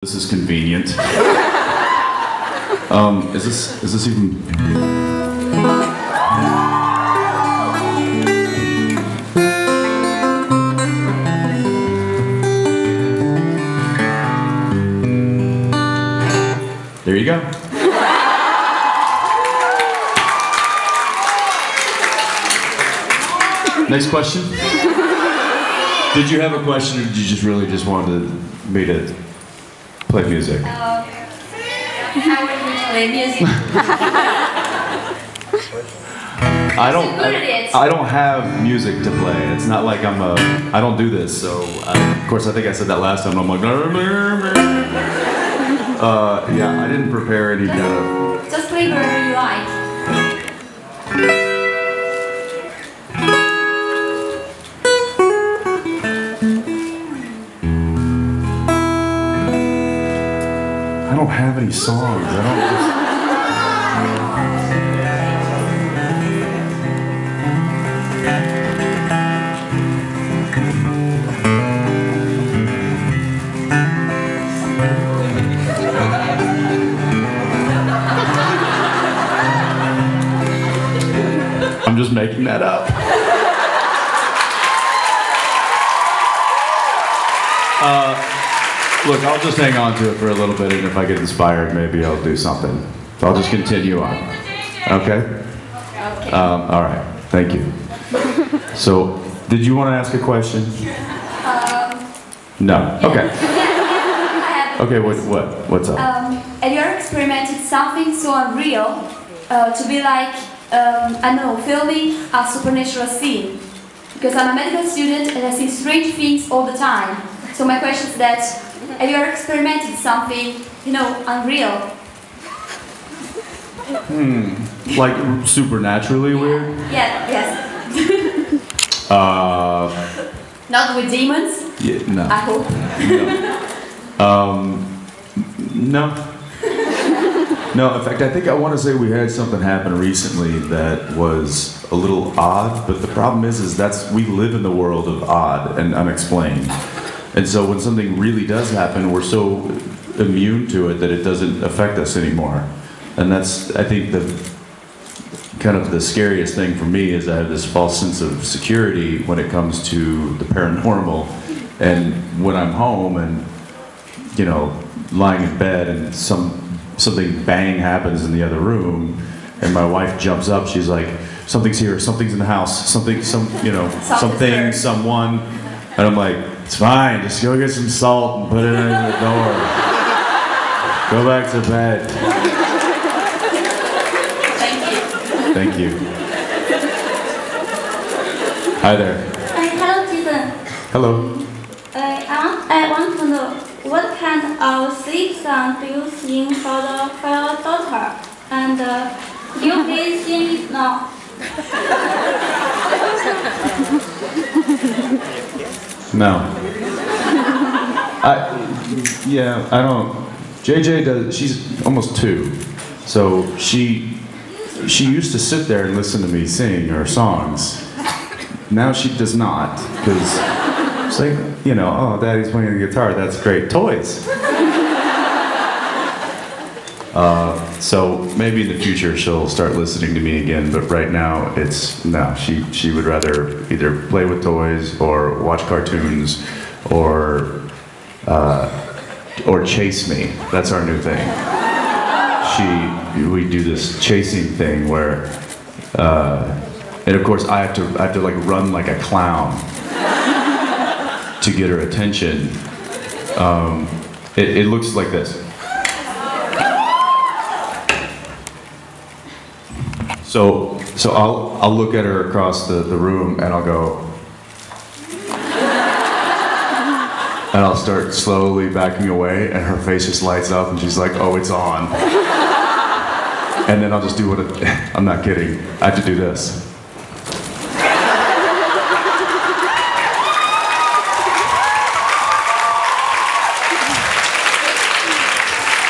This is convenient. Is this even? There you go. Next question. Did you have a question, or did you just really just wanted me to play music? I want you to play music. I don't have music to play. It's not like I don't do this. So of course I think I said that last time. I'm like, yeah, I didn't prepare any kind of. Just play wherever you like. I don't have any songs. I'm just making that up. Look, I'll just hang on to it for a little bit, and if I get inspired, maybe I'll do something. I'll just continue on. Okay? Okay. All right. Thank you. So, did you want to ask a question? No. Okay. Okay. What's up? Have you ever experimented something so unreal to be like, I don't know, filming a supernatural scene? Because I'm a medical student and I see strange things all the time. So my question is that, have you ever experimented something, you know, unreal? Like supernaturally weird? Yes. Not with demons? Yeah, no. I hope. No. No, in fact, I think I want to say we had something happen recently that was a little odd, but the problem is we live in the world of odd and unexplained. And so when something really does happen, we're so immune to it that it doesn't affect us anymore. And that's, I think, the scariest thing for me is I have this false sense of security when it comes to the paranormal. And when I'm home and, you know, lying in bed and something bang happens in the other room, and my wife jumps up, she's like, something's here, something's in the house, something, someone, and I'm like, it's fine, just go get some salt and put it under the door. Go back to bed. Thank you. Hi there. Hello, Jason. Hello. I want to know, what kind of sleep song do you sing for your daughter? And do you please sing it now? No. I don't. JJ does. She's almost 2, so she used to sit there and listen to me sing her songs. Now she does not, because it's like, you know, oh, Daddy's playing the guitar. That's great. Toys. So maybe in the future she'll start listening to me again, but right now no. She would rather either play with toys or watch cartoons or chase me. That's our new thing. We do this chasing thing where, and of course I have to like run like a clown to get her attention. It looks like this. So I'll look at her across the room and I'll go, and I'll start slowly backing away, and her face just lights up and she's like, oh, it's on. And then I'll just do I'm not kidding, I have to do this.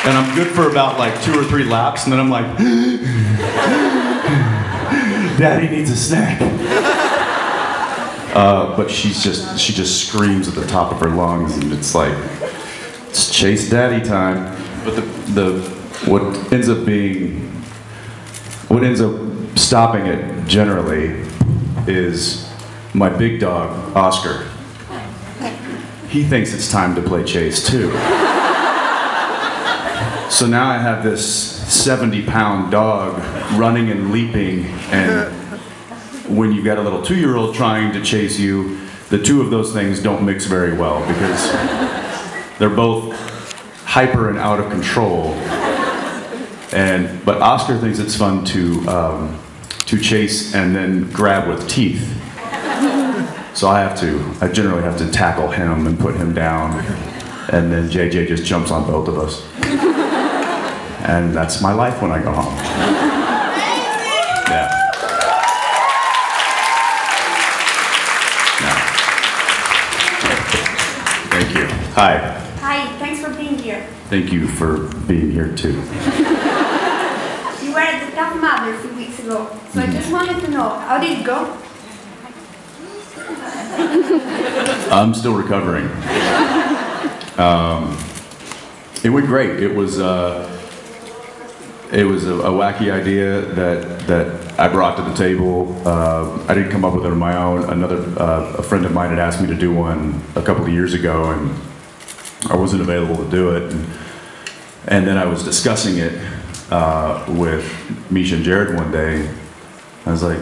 And I'm good for about like 2 or 3 laps, and then I'm like, Daddy needs a snack. But she just screams at the top of her lungs, and it's like, It's Chase Daddy time. But what ends up stopping it generally is my big dog, Oscar. He thinks it's time to play Chase too. So now I have this 70-pound dog running and leaping, and when you've got a little 2-year-old trying to chase you, the two of those things don't mix very well because they're both hyper and out of control. But Oscar thinks it's fun to chase and then grab with teeth. So I generally have to tackle him and put him down, and then JJ just jumps on both of us. And that's my life when I go home. Yeah. Thank you. Hi. Hi, thanks for being here. Thank you for being here too. You were at the Tough Mudder a few weeks ago, so I just wanted to know, how did it go? I'm still recovering. It went great. It was a wacky idea that I brought to the table. I didn't come up with it on my own. A friend of mine had asked me to do one a couple of years ago, and I wasn't available to do it. And then I was discussing it with Misha and Jared one day. I was like,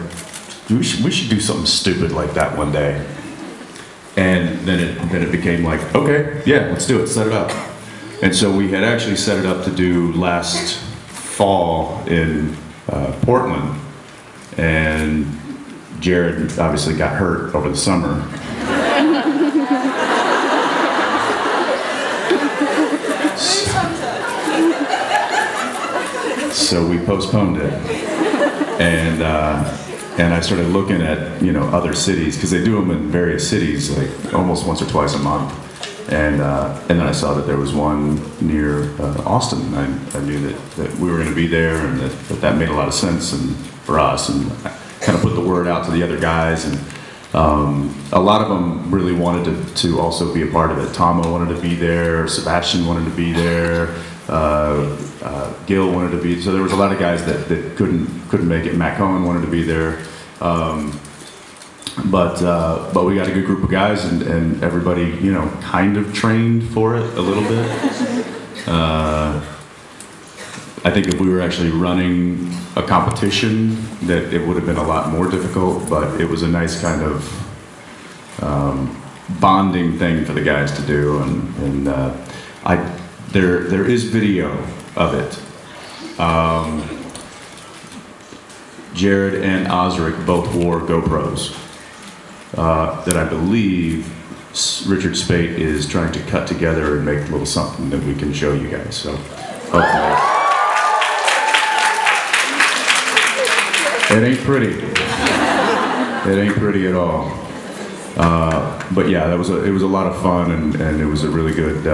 we should do something stupid like that one day. And then it became like, okay, yeah, let's do it, set it up. And so we had actually set it up to do last fall in Portland, and Jared obviously got hurt over the summer. So we postponed it, and I started looking at other cities, because they do them in various cities like almost once or twice a month. And then I saw that there was one near Austin. I knew that we were going to be there, and that made a lot of sense for us. And I kind of put the word out to the other guys, and a lot of them really wanted to also be a part of it. Tomo wanted to be there, Sebastian wanted to be there, Gil wanted to be. So there was a lot of guys that couldn't make it. Matt Cohen wanted to be there. But we got a good group of guys, and everybody, kind of trained for it a little bit. I think if we were actually running a competition, that it would have been a lot more difficult, but it was a nice kind of bonding thing for the guys to do, and there is video of it. Jared and Osric both wore GoPros. That I believe Richard Spate is trying to cut together and make a little something that we can show you guys. So hopefully. It ain't pretty. It ain't pretty at all. But yeah, it was a lot of fun, and it was a really good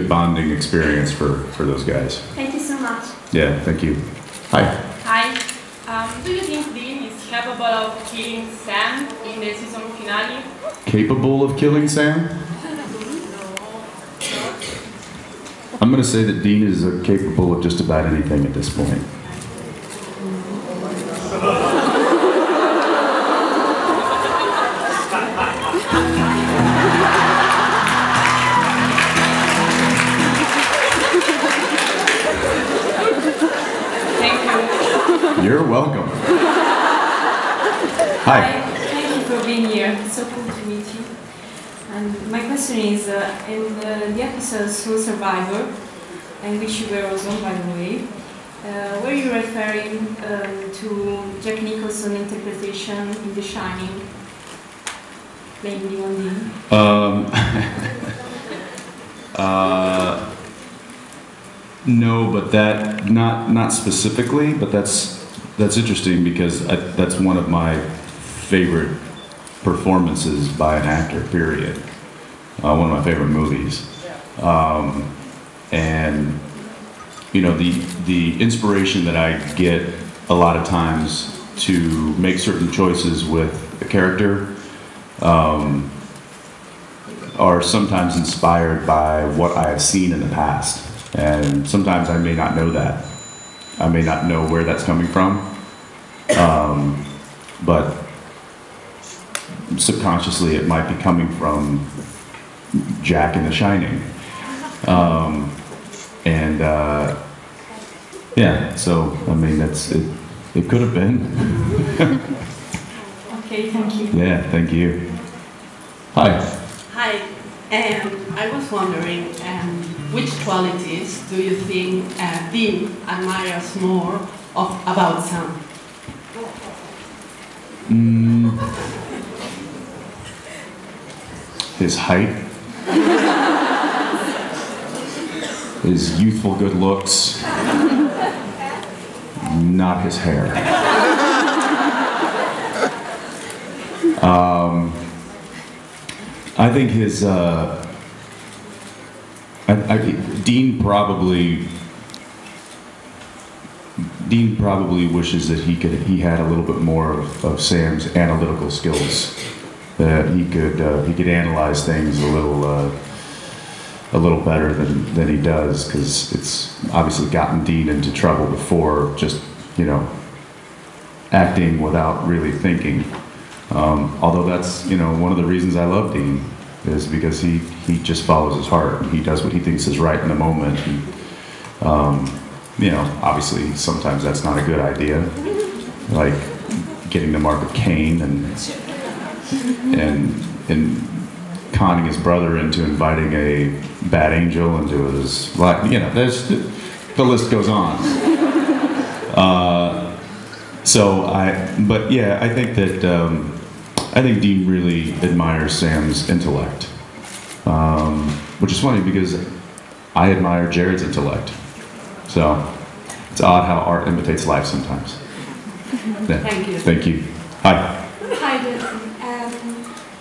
bonding experience for those guys. Thank you so much. Yeah, thank you. Hi. Hi. Do you think Dean is capable of killing Sam in the season finale? Capable of killing Sam? I'm going to say that Dean is capable of just about anything at this point. You're welcome. Hi. Thank you for being here. It's so cool to meet you. And my question is, in the episode Soul Survivor, in which you were also, by the way, were you referring to Jack Nicholson's interpretation in The Shining, playing Leon Dean? No, but that not specifically, but that's interesting, because that's one of my favorite performances by an actor. Period. One of my favorite movies, and the inspiration that I get a lot of times to make certain choices with a character are sometimes inspired by what I have seen in the past. And sometimes I may not know that. I may not know where that's coming from. But subconsciously it might be coming from Jack in The Shining. Yeah, so, I mean, it could have been. Okay, thank you. Yeah, thank you. Hi. Hi, I was wondering which qualities do you think Dean admires more about Sam? His height, his youthful good looks, not his hair. I think his, Dean probably wishes that he had a little bit more of Sam's analytical skills, that he could analyze things a little better than he does, because it's obviously gotten Dean into trouble before, just, you know, acting without really thinking. Although that's, you know, one of the reasons I love Dean, is because he just follows his heart, and he does what he thinks is right in the moment. And, you know, obviously sometimes that's not a good idea, like getting the mark of Cain and conning his brother into inviting a bad angel into his life. You know, the list goes on. But yeah, I think that I think Dean really admires Sam's intellect, which is funny because I admire Jared's intellect. So it's odd how art imitates life sometimes. Yeah. Thank you. Thank you. Hi. Hi, Jensen.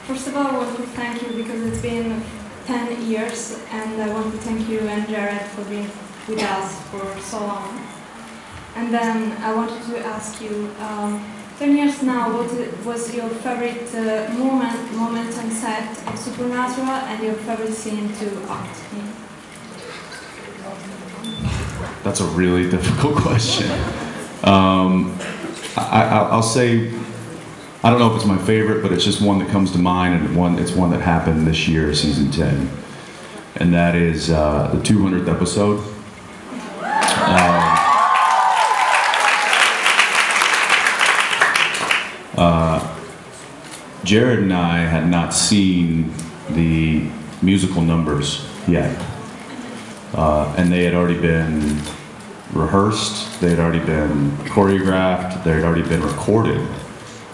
First of all, I want to thank you because it's been 10 years, and I want to thank you and Jared for being with us for so long. And then I wanted to ask you, 10 years now, what was your favorite moment on set of Supernatural, and your favorite scene to act in? That's a really difficult question. I'll say, I don't know if it's my favorite, but it's just one that comes to mind, and it's one that happened this year, season 10. And that is the 200th episode. Jared and I had not seen the musical numbers yet. And they had already been rehearsed, they had already been choreographed, they had already been recorded.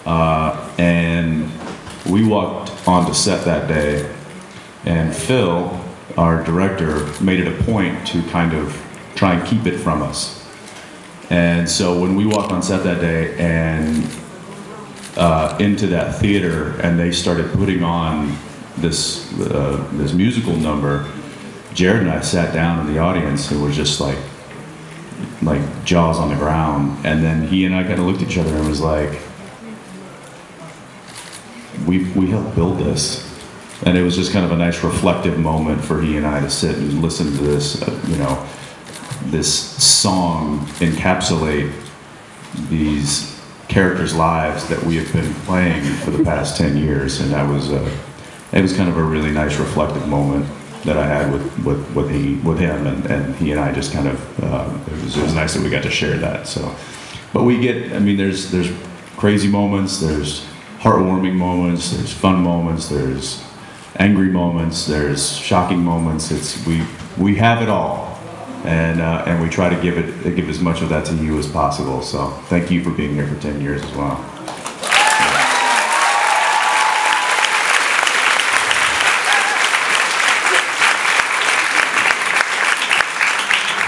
And we walked onto set that day, and Phil, our director, made it a point to kind of try and keep it from us. And so when we walked on set that day and into that theater, and they started putting on this musical number, Jared and I sat down in the audience and were just like jaws on the ground. And then he and I kind of looked at each other and was like, we helped build this. And it was just kind of a nice reflective moment for he and I to sit and listen to this, you know, this song encapsulate these characters' lives that we have been playing for the past 10 years. And that was, it was kind of a really nice reflective moment that I had with him, and he and I just kind of, it was nice that we got to share that. So, but we get, I mean, there's crazy moments, there's heartwarming moments, there's fun moments, there's angry moments, there's shocking moments. We have it all, and we try to give as much of that to you as possible. So thank you for being here for 10 years as well.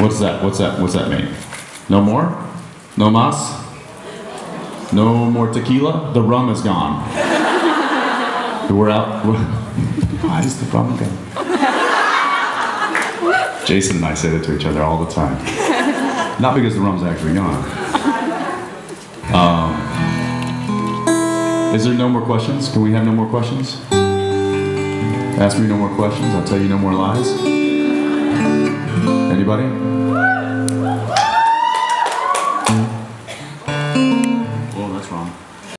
What's that mean? No more? No mas? No more tequila? The rum is gone. We're out. Why is the rum gone? Jason and I say that to each other all the time. Not because the rum's actually gone. Is there no more questions? Can we have no more questions? Ask me no more questions, I'll tell you no more lies. Anybody? Whoa, that's wrong.